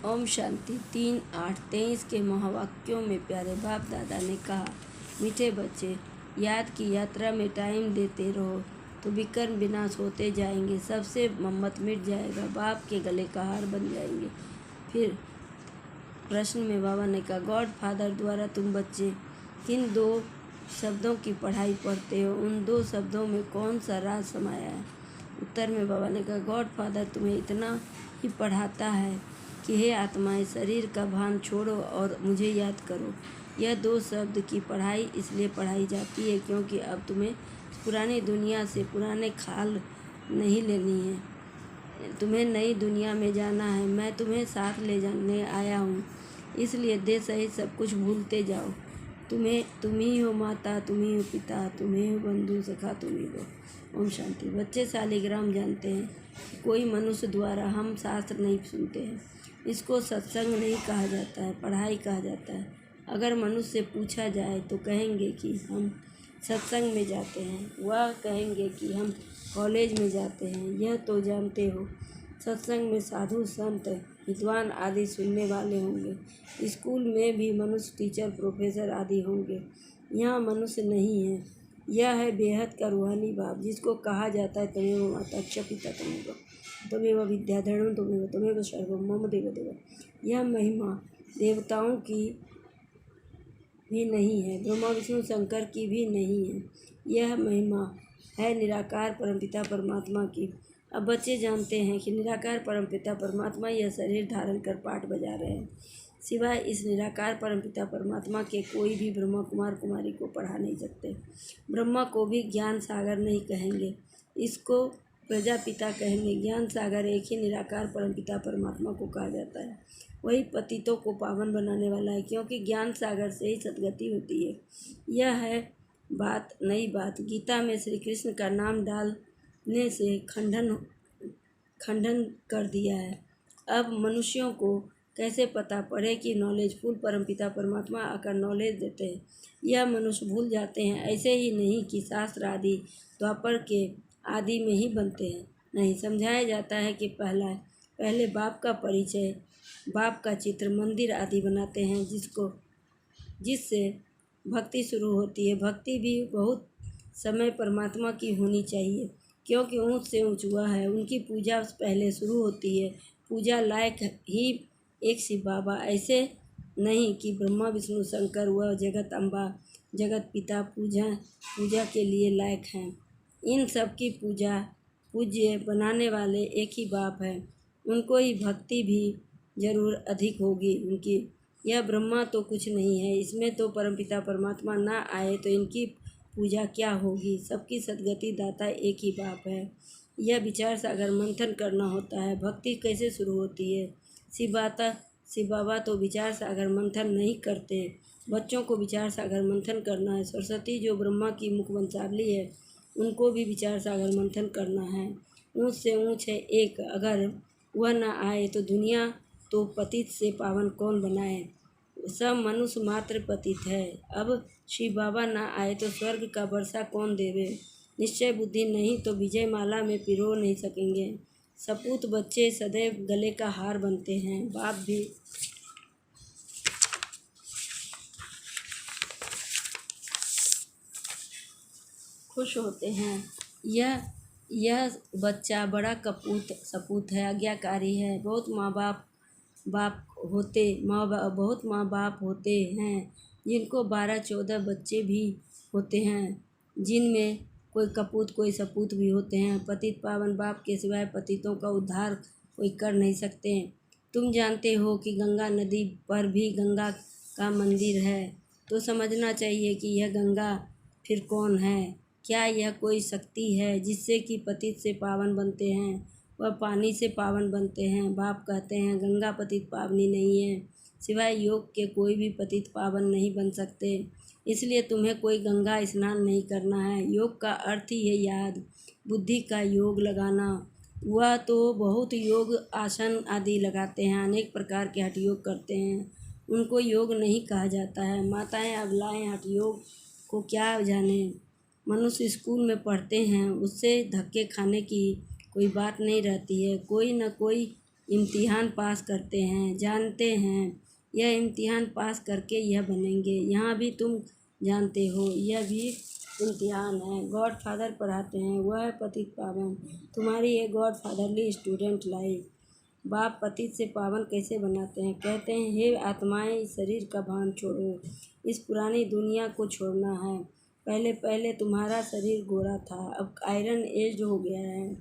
ओम शांति 3-8-23 के महावाक्यों में प्यारे बाप दादा ने कहा, मीठे बच्चे, याद की यात्रा में टाइम देते रहो तो विकर्म विनाश होते जाएंगे, सबसे मम्मत मिट जाएगा, बाप के गले का हार बन जाएंगे। फिर प्रश्न में बाबा ने कहा, गॉड फादर द्वारा तुम बच्चे किन 2 शब्दों की पढ़ाई पढ़ते हो, उन 2 शब्दों में कौन सा राज समाया है? उत्तर में बाबा ने कहा, गॉड फादर तुम्हें इतना ही पढ़ाता है कि हे आत्माएं, शरीर का भान छोड़ो और मुझे याद करो। यह 2 शब्द की पढ़ाई इसलिए पढ़ाई जाती है क्योंकि अब तुम्हें पुरानी दुनिया से पुराने खाल नहीं लेनी है, तुम्हें नई दुनिया में जाना है। मैं तुम्हें साथ ले जाने आया हूँ, इसलिए देह सहित सब कुछ भूलते जाओ। तुम ही हो माता, तुम ही हो पिता, तुम ही हो बंधु सखा, तुम ही हो। ओम शांति। बच्चे शालिग्राम जानते हैं कि कोई मनुष्य द्वारा हम शास्त्र नहीं सुनते हैं, इसको सत्संग नहीं कहा जाता है, पढ़ाई कहा जाता है। अगर मनुष्य से पूछा जाए तो कहेंगे कि हम सत्संग में जाते हैं, वह कहेंगे कि हम कॉलेज में जाते हैं। यह तो जानते हो, सत्संग में साधु संत विद्वान आदि सुनने वाले होंगे। स्कूल में भी मनुष्य टीचर प्रोफेसर आदि होंगे। यहाँ मनुष्य नहीं है, यह है बेहद का रूहानी बाप, जिसको कहा जाता है तमेव माता च पिता तमेव विद्याधरणं तमेव सर्वं मम देवदेव। यह महिमा देवताओं की भी नहीं है, ब्रह्मा विष्णु शंकर की भी नहीं है, यह महिमा है निराकार परमपिता परमात्मा की। अब बच्चे जानते हैं कि निराकार परमपिता परमात्मा यह शरीर धारण कर पाठ बजा रहे हैं। सिवाय इस निराकार परमपिता परमात्मा के कोई भी ब्रह्मा कुमार कुमारी को पढ़ा नहीं सकते। ब्रह्मा को भी ज्ञान सागर नहीं कहेंगे, इसको प्रजापिता कहेंगे। ज्ञान सागर एक ही निराकार परमपिता परमात्मा को कहा जाता है, वही पतितों को पावन बनाने वाला है, क्योंकि ज्ञान सागर से ही सद्गति होती है। यह है बात, नई बात। गीता में श्री कृष्ण का नाम डालने से खंडन कर दिया है। अब मनुष्यों को कैसे पता पड़े कि नॉलेजफुल परमपिता परमात्मा आकर नॉलेज देते हैं, यह मनुष्य भूल जाते हैं। ऐसे ही नहीं कि शास्त्र आदि द्वापर के आदि में ही बनते हैं, नहीं, समझाया जाता है कि पहले बाप का परिचय, बाप का चित्र, मंदिर आदि बनाते हैं, जिससे भक्ति शुरू होती है। भक्ति भी बहुत समय परमात्मा की होनी चाहिए, क्योंकि ऊंच से ऊंच हुआ है, उनकी पूजा पहले शुरू होती है। पूजा लायक ही एक शिव बाबा, ऐसे नहीं कि ब्रह्मा विष्णु शंकर व जगत अम्बा जगत पिता पूजा के लिए लायक हैं। इन सब की पूज्य बनाने वाले एक ही बाप है, उनको ही भक्ति भी जरूर अधिक होगी उनकी। यह ब्रह्मा तो कुछ नहीं है, इसमें तो परमपिता परमात्मा ना आए तो इनकी पूजा क्या होगी। सबकी सद्गति दाता एक ही बाप है। यह विचार सागर मंथन करना होता है। भक्ति कैसे शुरू होती है? शिव बाबा तो विचार सागर मंथन नहीं करते, बच्चों को विचार सागर मंथन करना है। सरस्वती जो ब्रह्मा की मुखवंशावली है, उनको भी विचार सागर मंथन करना है। ऊंच से ऊंच है एक, अगर वह न आए तो दुनिया तो पतित से पावन कौन बनाए? सब मनुष्य मात्र पतित है। अब शिव बाबा न आए तो स्वर्ग का वर्षा कौन देवे? निश्चय बुद्धि नहीं तो विजय माला में पिरो नहीं सकेंगे। सपूत बच्चे सदैव गले का हार बनते हैं, बाप भी खुश होते हैं। यह बच्चा बड़ा सपूत है, आज्ञाकारी है। बहुत माँ बाप होते हैं जिनको 12-14 बच्चे भी होते हैं, जिनमें कोई कपूत कोई सपूत भी होते हैं। पतित पावन बाप के सिवाय पतितों का उद्धार कोई कर नहीं सकते। तुम जानते हो कि गंगा नदी पर भी गंगा का मंदिर है, तो समझना चाहिए कि यह गंगा फिर कौन है? क्या यह कोई शक्ति है जिससे कि पतित से पावन बनते हैं? वह पानी से पावन बनते हैं। बाप कहते हैं गंगा पतित पावनी नहीं है, सिवाय योग के कोई भी पतित पावन नहीं बन सकते। इसलिए तुम्हें कोई गंगा स्नान नहीं करना है। योग का अर्थ ही है याद, बुद्धि का योग लगाना। वह तो बहुत योग आसन आदि लगाते हैं, अनेक प्रकार के हठ योग करते हैं, उनको योग नहीं कहा जाता है। माताएं अबलाएं हठ योग को क्या जाने। मनुष्य स्कूल में पढ़ते हैं, उससे धक्के खाने की कोई बात नहीं रहती है। कोई न कोई इम्तिहान पास करते हैं, जानते हैं यह इम्तिहान पास करके यह बनेंगे। यहाँ भी तुम जानते हो यह भी इम्तिहान है। गॉड फादर पढ़ाते हैं, वह है पतित पावन। तुम्हारी ये गॉड फादरली स्टूडेंट लाइफ। बाप पतित से पावन कैसे बनाते हैं? कहते हैं, हे आत्माएं, इस शरीर का भान छोड़ो, इस पुरानी दुनिया को छोड़ना है। पहले पहले तुम्हारा शरीर गोरा था, अब आयरन एज्ड हो गया है।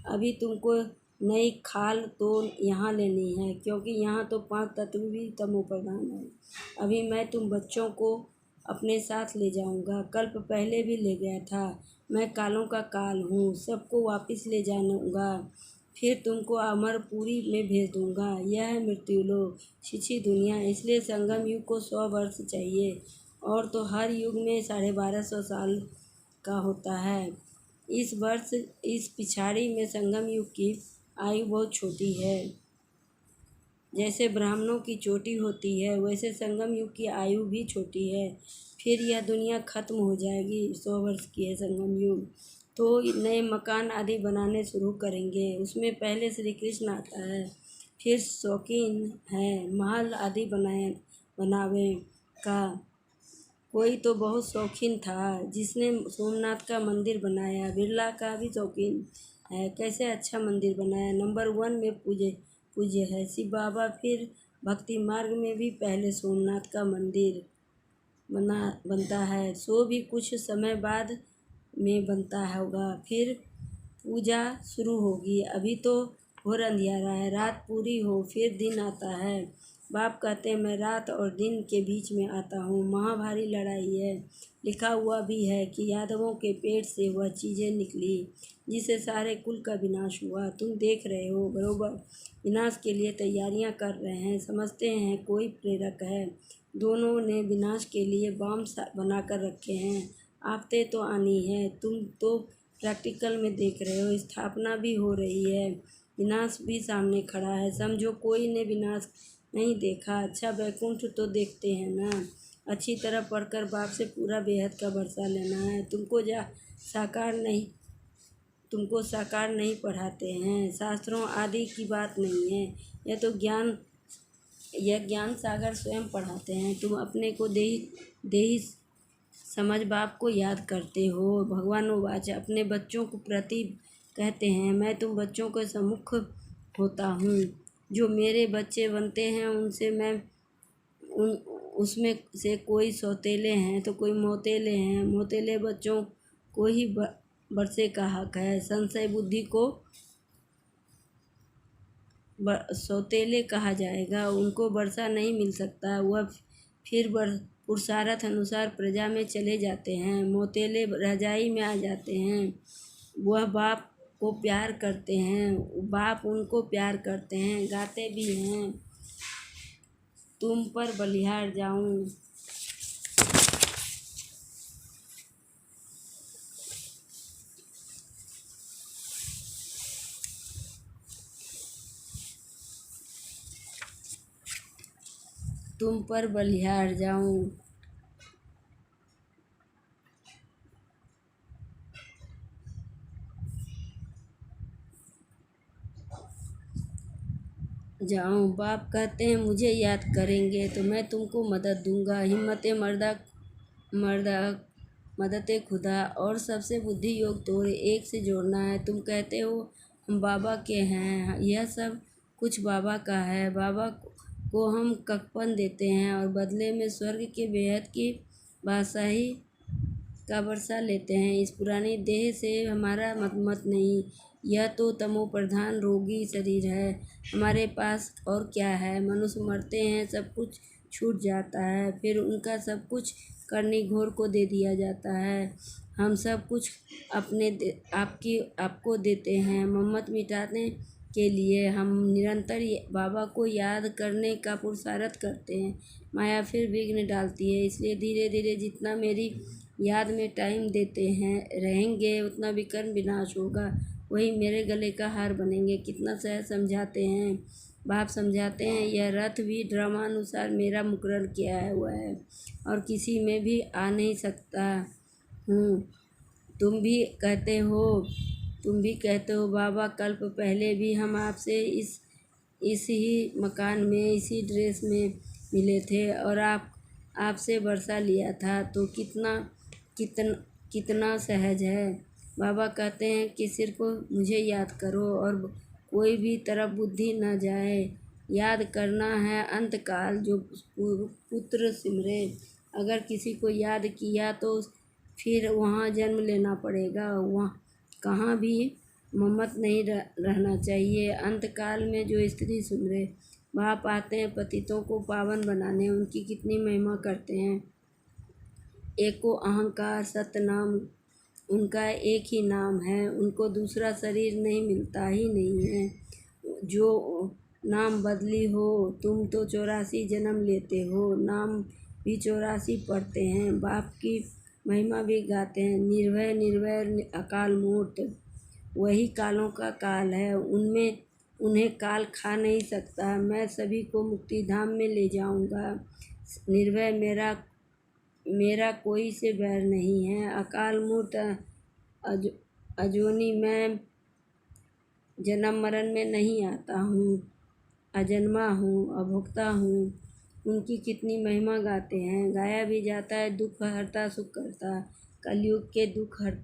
अभी तुमको नई खाल तो यहाँ लेनी है, क्योंकि यहाँ तो 5 तत्व भी तमो प्रधान है। अभी मैं तुम बच्चों को अपने साथ ले जाऊंगा। कल्प पहले भी ले गया था। मैं कालों का काल हूँ, सबको वापस ले जाऊंगा। फिर तुमको अमरपुरी में भेज दूंगा। यह है मृत्युलोक, छिछी दुनिया। इसलिए संगम युग को 100 वर्ष चाहिए, और तो हर युग में 1250 साल का होता है। इस पिछाड़ी में संगम युग की आयु बहुत छोटी है। जैसे ब्राह्मणों की चोटी होती है, वैसे संगम युग की आयु भी छोटी है। फिर यह दुनिया खत्म हो जाएगी। 100 वर्ष की है संगम युग। तो नए मकान आदि बनाने शुरू करेंगे। उसमें पहले श्री कृष्ण आता है। फिर शौकीन है महल आदि बनावे का। कोई तो बहुत शौकीन था, जिसने सोमनाथ का मंदिर बनाया। बिरला का भी शौकीन है, कैसे अच्छा मंदिर बनाया। नंबर 1 में पूज्य है शिव बाबा। फिर भक्ति मार्ग में भी पहले सोमनाथ का मंदिर बनता है, सो भी कुछ समय बाद में बनता होगा। फिर पूजा शुरू होगी। अभी तो घोर अंधियारा है, रात पूरी हो फिर दिन आता है। बाप कहते हैं, मैं रात और दिन के बीच में आता हूँ। महाभारी लड़ाई है। लिखा हुआ भी है कि यादवों के पेट से वह चीज़ें निकली जिससे सारे कुल का विनाश हुआ। तुम देख रहे हो, बरोबर विनाश के लिए तैयारियां कर रहे हैं। समझते हैं कोई प्रेरक है। दोनों ने विनाश के लिए बम बनाकर रखे हैं। आफतें तो आनी है, तुम तो प्रैक्टिकल में देख रहे हो। स्थापना भी हो रही है, विनाश भी सामने खड़ा है। समझो कोई ने विनाश नहीं देखा। अच्छा, वैकुंठ तो देखते हैं ना। अच्छी तरह पढ़कर बाप से पूरा बेहद का बरसा लेना है। तुमको साकार नहीं पढ़ाते हैं। शास्त्रों आदि की बात नहीं है। यह ज्ञान सागर स्वयं पढ़ाते हैं। तुम अपने को देही समझ बाप को याद करते हो। भगवान वाच अपने बच्चों को प्रति कहते हैं, मैं तुम बच्चों के सम्मुख होता हूँ। जो मेरे बच्चे बनते हैं उसमें से कोई सौतेले हैं तो कोई मोतेले हैं। मोतेले बच्चों को ही बरसे का हक है। संशय बुद्धि को सौतेले कहा जाएगा, उनको वर्षा नहीं मिल सकता। वह फिर पुरुषार्थ अनुसार प्रजा में चले जाते हैं। मोतेले रजाई में आ जाते हैं। वह बाप को प्यार करते हैं, बाप उनको प्यार करते हैं, गाते भी हैं, तुम पर बलिहार जाऊं। तुम पर बलिहार जाऊं। बाप कहते हैं, मुझे याद करेंगे तो मैं तुमको मदद दूंगा। मदद खुदा और सबसे बुद्धि योग तोड़े एक से जोड़ना है। तुम कहते हो हम बाबा के हैं, यह सब कुछ बाबा का है। बाबा को हम ककपन देते हैं और बदले में स्वर्ग के बेहद की बादशाही का वर्षा लेते हैं। इस पुरानी देह से हमारा मत नहीं, यह तो तमो प्रधान रोगी शरीर है। हमारे पास और क्या है? मनुष्य मरते हैं, सब कुछ छूट जाता है, फिर उनका सब कुछ करनी घोर को दे दिया जाता है। हम सब कुछ आपको देते हैं मम्मत मिटाने के लिए। हम निरंतर बाबा को याद करने का पुरुषार्थ करते हैं। माया फिर विघ्न डालती है, इसलिए धीरे धीरे जितना मेरी याद में टाइम देते हैं रहेंगे, उतना विकर्म विनाश होगा। वही मेरे गले का हार बनेंगे। कितना सहज समझाते हैं बाप। समझाते हैं, यह रथ भी ड्रामानुसार मेरा मुकर्रर किया हुआ है और किसी में भी आ नहीं सकता हूँ। तुम भी कहते हो बाबा, कल्प पहले भी हम आपसे इस इस ही मकान में इसी ड्रेस में मिले थे और आपसे वर्षा लिया था, तो कितना सहज है। बाबा कहते हैं कि सिर्फ मुझे याद करो और कोई भी तरफ बुद्धि न जाए। याद करना है अंतकाल जो पुत्र सिमरे। अगर किसी को याद किया तो फिर वहाँ जन्म लेना पड़ेगा, वहाँ कहाँ भी ममत नहीं रहना चाहिए। अंतकाल में जो स्त्री सिमरे, बाप आते हैं पतितों को पावन बनाने, उनकी कितनी महिमा करते हैं। एको अहंकार सतनाम, उनका एक ही नाम है, उनको दूसरा शरीर नहीं मिलता ही नहीं है। जो नाम बदली हो, तुम तो 84 जन्म लेते हो, नाम भी 84 पढ़ते हैं, बाप की महिमा भी गाते हैं। निर्भय निर्वैर अकाल मूर्त, वही कालों का काल है, उन्हें काल खा नहीं सकता। मैं सभी को मुक्ति धाम में ले जाऊंगा। निर्भय मेरा कोई से बैर नहीं है। अकाल मूर्त अजोनी, मैं जन्म मरण में नहीं आता हूँ, अजन्मा हूँ, अभोक्ता हूँ। उनकी कितनी महिमा गाते हैं। गाया भी जाता है दुख हरता सुख करता, कलयुग के दुख हरता।